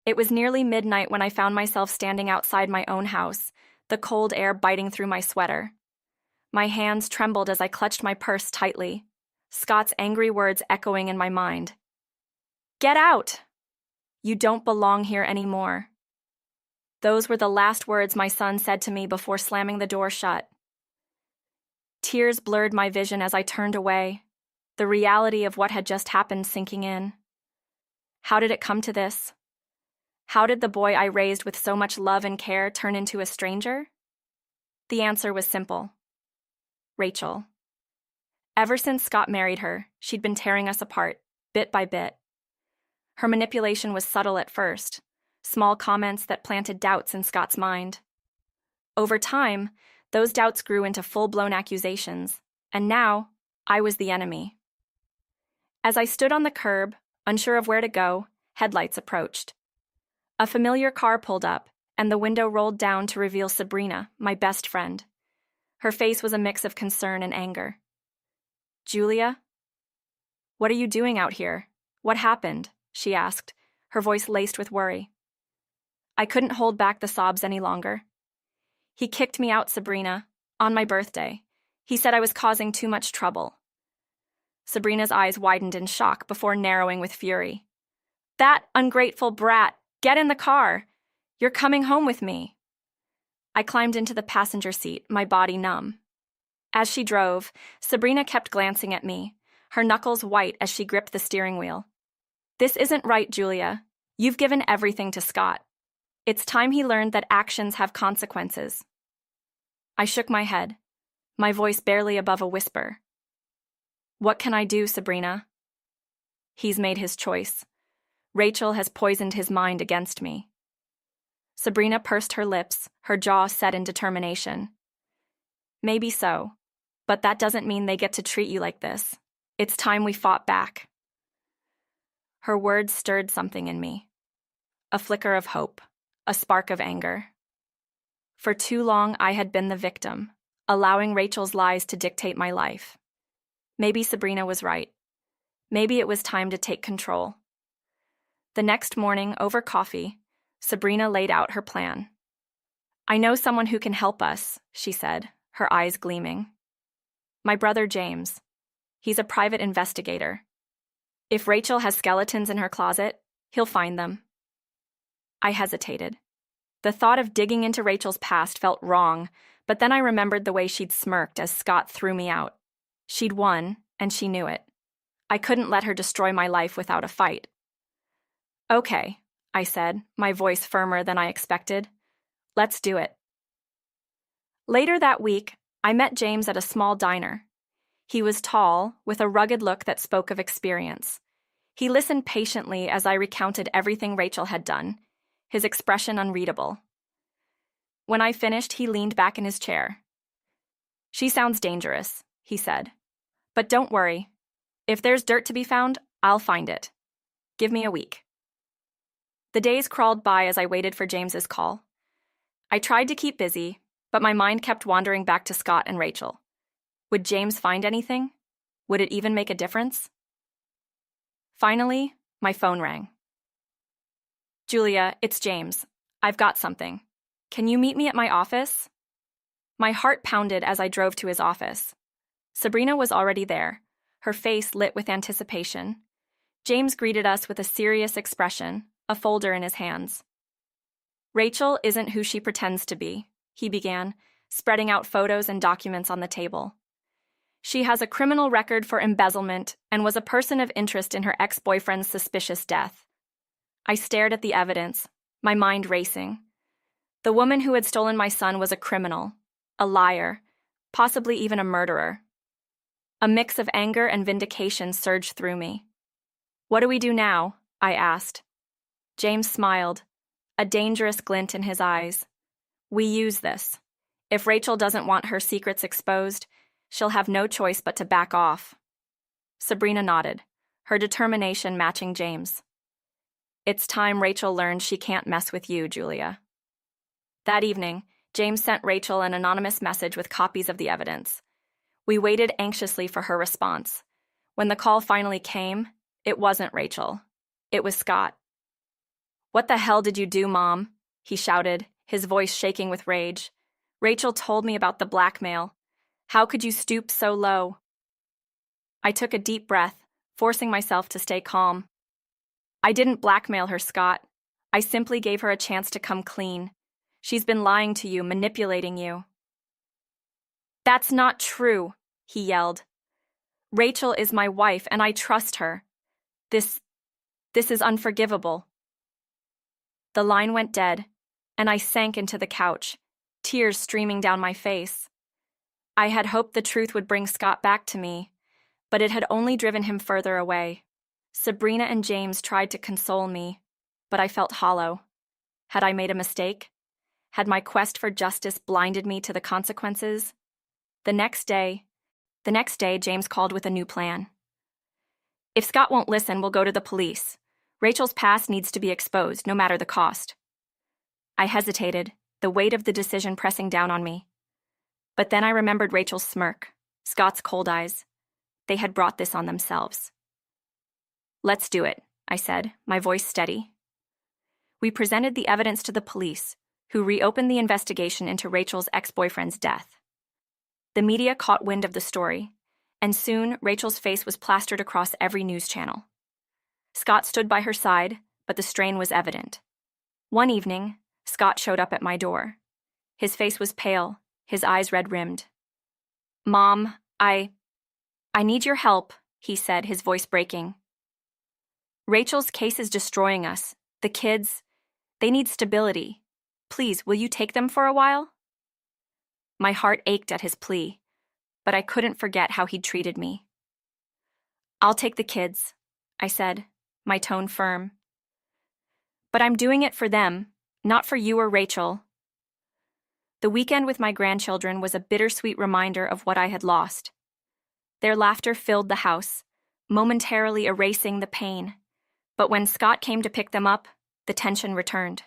It was nearly midnight when I found myself standing outside my own house, the cold air biting through my sweater. My hands trembled as I clutched my purse tightly, Scott's angry words echoing in my mind. "Get out! You don't belong here anymore." Those were the last words my son said to me before slamming the door shut. Tears blurred my vision as I turned away, the reality of what had just happened sinking in. How did it come to this? How did the boy I raised with so much love and care turn into a stranger? The answer was simple. Rachel. Ever since Scott married her, she'd been tearing us apart, bit by bit. Her manipulation was subtle at first, small comments that planted doubts in Scott's mind. Over time, those doubts grew into full-blown accusations, and now, I was the enemy. As I stood on the curb, unsure of where to go, headlights approached. A familiar car pulled up, and the window rolled down to reveal Sabrina, my best friend. Her face was a mix of concern and anger. "Julia? What are you doing out here? What happened?" she asked, her voice laced with worry. I couldn't hold back the sobs any longer. "He kicked me out, Sabrina, on my birthday. He said I was causing too much trouble." Sabrina's eyes widened in shock before narrowing with fury. "That ungrateful brat! Get in the car! You're coming home with me." I climbed into the passenger seat, my body numb. As she drove, Sabrina kept glancing at me, her knuckles white as she gripped the steering wheel. "This isn't right, Julia. You've given everything to Scott. It's time he learned that actions have consequences." I shook my head, my voice barely above a whisper. "What can I do, Sabrina?" "He's made his choice. Rachel has poisoned his mind against me." Sabrina pursed her lips, her jaw set in determination. "Maybe so, but that doesn't mean they get to treat you like this. It's time we fought back." Her words stirred something in me. A flicker of hope, a spark of anger. For too long, I had been the victim, allowing Rachel's lies to dictate my life. Maybe Sabrina was right. Maybe it was time to take control. The next morning, over coffee, Sabrina laid out her plan. "I know someone who can help us," she said, her eyes gleaming. "My brother James. He's a private investigator. If Rachel has skeletons in her closet, he'll find them." I hesitated. The thought of digging into Rachel's past felt wrong, but then I remembered the way she'd smirked as Scott threw me out. She'd won, and she knew it. I couldn't let her destroy my life without a fight. "Okay," I said, my voice firmer than I expected. "Let's do it." Later that week, I met James at a small diner. He was tall, with a rugged look that spoke of experience. He listened patiently as I recounted everything Rachel had done, his expression unreadable. When I finished, he leaned back in his chair. "She sounds dangerous," he said. "But don't worry. If there's dirt to be found, I'll find it. Give me a week." The days crawled by as I waited for James's call. I tried to keep busy, but my mind kept wandering back to Scott and Rachel. Would James find anything? Would it even make a difference? Finally, my phone rang. "Julia, it's James. I've got something. Can you meet me at my office?" My heart pounded as I drove to his office. Sabrina was already there, her face lit with anticipation. James greeted us with a serious expression, a folder in his hands. "Rachel isn't who she pretends to be," he began, spreading out photos and documents on the table. "She has a criminal record for embezzlement and was a person of interest in her ex-boyfriend's suspicious death." I stared at the evidence, my mind racing. The woman who had stolen my son was a criminal, a liar, possibly even a murderer. A mix of anger and vindication surged through me. "What do we do now?" I asked. James smiled, a dangerous glint in his eyes. "We use this. If Rachel doesn't want her secrets exposed, she'll have no choice but to back off." Sabrina nodded, her determination matching James. "It's time Rachel learned she can't mess with you, Julia." That evening, James sent Rachel an anonymous message with copies of the evidence. We waited anxiously for her response. When the call finally came, it wasn't Rachel. It was Scott. "What the hell did you do, Mom?" he shouted, his voice shaking with rage. "Rachel told me about the blackmail. How could you stoop so low?" I took a deep breath, forcing myself to stay calm. "I didn't blackmail her, Scott. I simply gave her a chance to come clean. She's been lying to you, manipulating you." "That's not true," he yelled. "Rachel is my wife, and I trust her. This is unforgivable." The line went dead, and I sank into the couch, tears streaming down my face. I had hoped the truth would bring Scott back to me, but it had only driven him further away. Sabrina and James tried to console me, but I felt hollow. Had I made a mistake? Had my quest for justice blinded me to the consequences? The next day, James called with a new plan. "If Scott won't listen, we'll go to the police. Rachel's past needs to be exposed, no matter the cost." I hesitated, the weight of the decision pressing down on me. But then I remembered Rachel's smirk, Scott's cold eyes. They had brought this on themselves. "Let's do it," I said, my voice steady. We presented the evidence to the police, who reopened the investigation into Rachel's ex-boyfriend's death. The media caught wind of the story, and soon Rachel's face was plastered across every news channel. Scott stood by her side, but the strain was evident. One evening, Scott showed up at my door. His face was pale, his eyes red-rimmed. "Mom, I need your help," he said, his voice breaking. "Rachel's case is destroying us. The kids, they need stability. Please, will you take them for a while?" My heart ached at his plea, but I couldn't forget how he'd treated me. "I'll take the kids," I said, my tone firm. "But I'm doing it for them, not for you or Rachel." The weekend with my grandchildren was a bittersweet reminder of what I had lost. Their laughter filled the house, momentarily erasing the pain. But when Scott came to pick them up, the tension returned.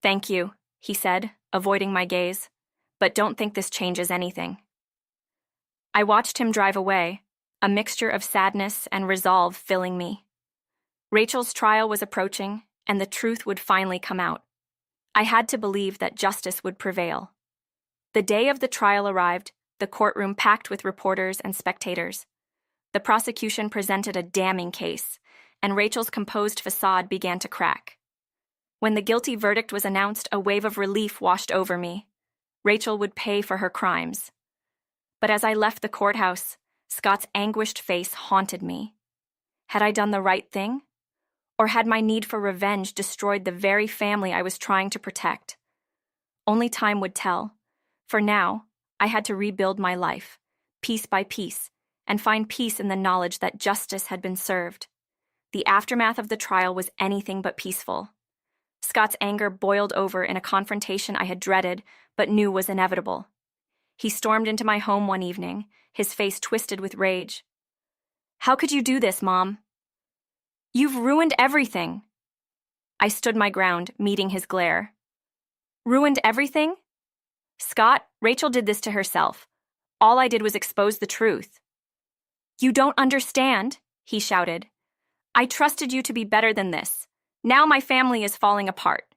"Thank you," he said, avoiding my gaze, "but don't think this changes anything." I watched him drive away, a mixture of sadness and resolve filling me. Rachel's trial was approaching, and the truth would finally come out. I had to believe that justice would prevail. The day of the trial arrived, the courtroom packed with reporters and spectators. The prosecution presented a damning case, and Rachel's composed facade began to crack. When the guilty verdict was announced, a wave of relief washed over me. Rachel would pay for her crimes. But as I left the courthouse, Scott's anguished face haunted me. Had I done the right thing? Or had my need for revenge destroyed the very family I was trying to protect? Only time would tell. For now, I had to rebuild my life, piece by piece, and find peace in the knowledge that justice had been served. The aftermath of the trial was anything but peaceful. Scott's anger boiled over in a confrontation I had dreaded, but knew was inevitable. He stormed into my home one evening, his face twisted with rage. "How could you do this, Mom? You've ruined everything." I stood my ground, meeting his glare. "Ruined everything? Scott, Rachel did this to herself. All I did was expose the truth." "You don't understand," he shouted. "I trusted you to be better than this. Now my family is falling apart."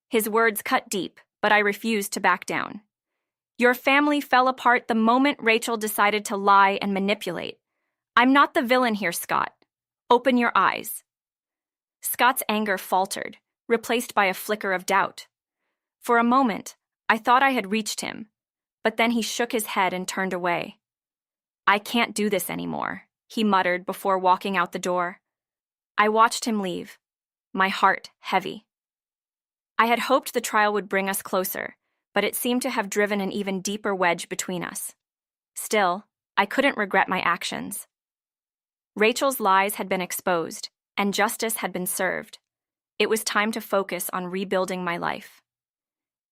His words cut deep, but I refused to back down. "Your family fell apart the moment Rachel decided to lie and manipulate. I'm not the villain here, Scott. Open your eyes." Scott's anger faltered, replaced by a flicker of doubt. For a moment, I thought I had reached him, but then he shook his head and turned away. "I can't do this anymore," he muttered before walking out the door. I watched him leave, my heart heavy. I had hoped the trial would bring us closer, but it seemed to have driven an even deeper wedge between us. Still, I couldn't regret my actions. Rachel's lies had been exposed, and justice had been served. It was time to focus on rebuilding my life.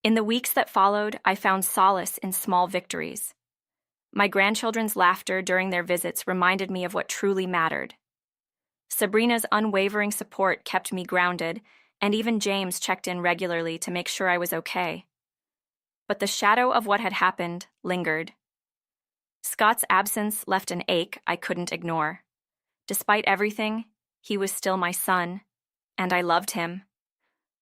In the weeks that followed, I found solace in small victories. My grandchildren's laughter during their visits reminded me of what truly mattered. Sabrina's unwavering support kept me grounded, and even James checked in regularly to make sure I was okay. But the shadow of what had happened lingered. Scott's absence left an ache I couldn't ignore. Despite everything, he was still my son, and I loved him.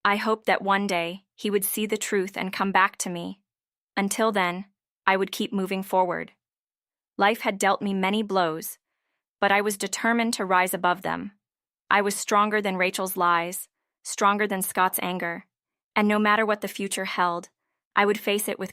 I hoped that one day he would see the truth and come back to me. Until then, I would keep moving forward. Life had dealt me many blows, but I was determined to rise above them. I was stronger than Rachel's lies, stronger than Scott's anger, and no matter what the future held, I would face it with